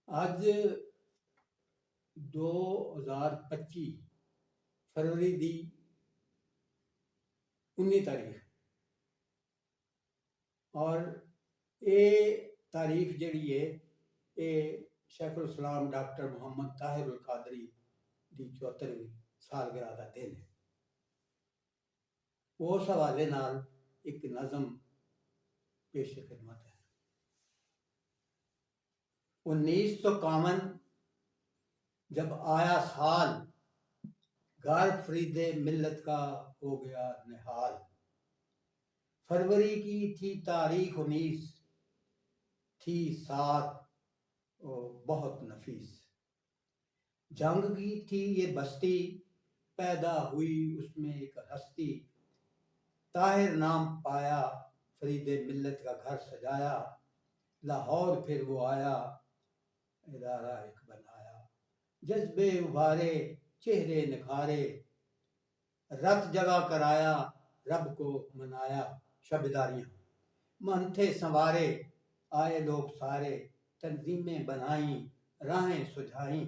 ਅੱਜ 2025 ਫਰਵਰੀ ਦੀ 19 ਤਾਰੀਖ اور ਇਹ ਤਾਰੀਖ ਜਿਹੜੀ ਹੈ ਇਹ ਸ਼ੇਖੁਲ ਇਸਲਾਮ ਡਾکٹر ਮੁਹੰਮਦ ਤਾਹਿਰ ਅਲ ਕਾਦਰੀ ਦੀ 74ਵੀਂ ਸਾਲਗਿਰਹ ਦਾ ਦਿਨ ਹੈ। ਉਸ ਹਵਾਲੇ ਨਾਲ ਇੱਕ ਨਜ਼ਮ پیش خدمت ہے۔ 1951 جب آیا سال، گھر فرید ملت کا ہو گیا نہال۔ فروری کی تھی تاریخ 19 تھی سات بہت نفیس۔ جنگ کی تھی یہ بستی، پیدا ہوئی اس میں ایک ہستی۔ طاہر نام پایا، فرید ملت کا گھر سجایا۔ لاہور پھر وہ آیا، ادارہ ایک بنایا۔ جذبے ابھارے، چہرے نکھارے، رت جگہ کرایا، رب کو منایا۔ شبداریاں منتھے سنوارے، آئے لوگ سارے، تنظیمیں بنائیں، راہیں سجھائیں۔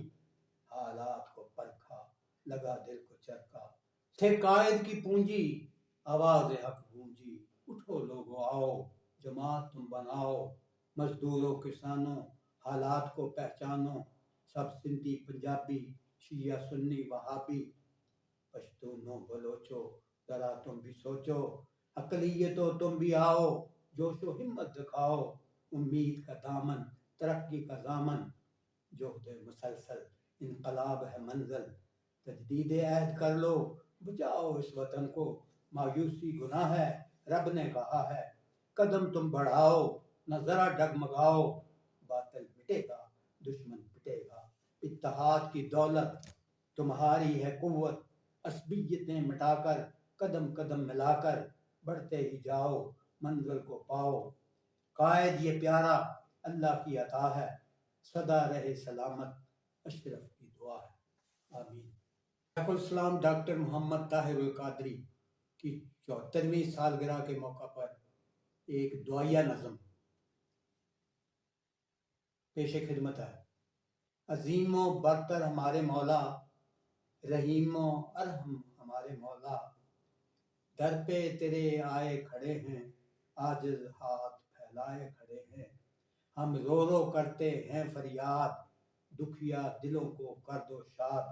حالات کو پرکھا، لگا دل کو چرکا۔ تھے قائد کی پونجی، آواز حق گونجی۔ اٹھو لوگو آؤ، جماعت تم بناؤ۔ مزدوروں کسانوں، حالات کو پہچانو۔ سب سندھی پنجابی، شیعہ سنی وہابی، پشتونوں بلوچو، ذرا تم بھی سوچو۔ اقلیتوں تم بھی آؤ، جوش و ہمت دکھاؤ۔ امید کا دامن، ترقی کا ضامن، جہد مسلسل، انقلاب ہے منزل۔ تجدید عہد کر لو، بچاؤ اس وطن کو۔ مایوسی گناہ ہے، رب نے کہا ہے۔ قدم تم بڑھاؤ، نہ ذرا ڈگمگاؤ۔ باطل مٹے گا، دشمن پٹے گا۔ اتحاد کی دولت تمہاری ہے قوت۔ عصبیتیں مٹا کر، قدم قدم ملا کر، بڑھتے ہی جاؤ، منزل کو پاؤ۔ قائد یہ پیارا، اللہ کی عطا ہے۔ سدا رہے سلامت، اشرف کی دعا ہے۔ آمین۔ شیخ الاسلام ڈاکٹر محمد طاہر القادری کی 74ویں سالگرہ کے موقع پر ایک دعائیہ نظم پیش خدمت ہے۔ عظیم و برتر ہمارے مولا، رحیم و ارحم ہمارے مولا۔ در پہ تیرے آئے کھڑے ہیں، عاجز ہاتھ پھیلائے کھڑے ہیں۔ ہم رو رو کرتے ہیں فریاد، دکھیا دلوں کو کر دو شاد۔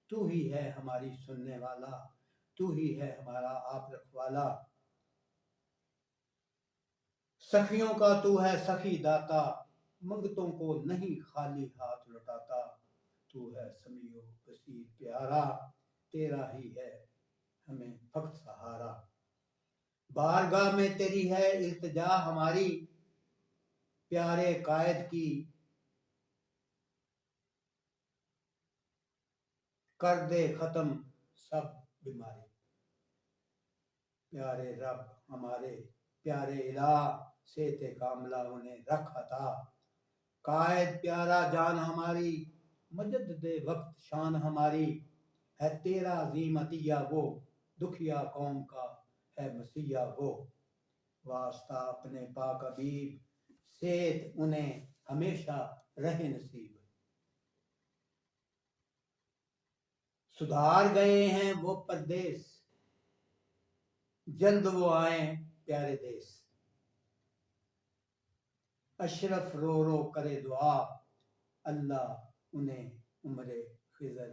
تو ہی ہے ہماری سننے والا، تو ہی ہے ہمارا آپ رکھوالا۔ سخیوں کا تو ہے سخی داتا، منگتوں کو نہیں خالی ہاتھ لوٹاتا۔ تو ہے سمیع و بصیر پیارا، تیرا ہی ہے ہمیں فقط سہارا۔ بارگاہ میں تیری ہے التجا ہماری، پیارے قائد کی کر دے ختم سب بیماری۔ پیارے رب ہمارے، پیارے الہ، صحت کاملہ انہیں رکھ عطا۔ قائد پیارا جان ہماری، مجدد وقت شان ہماری۔ ہے تیرا عظیم عطیہ وہ، دکھیا قوم کا ہے مسیحا وہ۔ واسطہ اپنے پاک حبیب، صحت انہیں ہمیشہ رہے نصیب۔ سدھار گئے ہیں وہ پردیس، جلد وہ آئیں پیارے دیس۔ اشرف رو رو کرے دعا، اللہ انہیں عمر خضر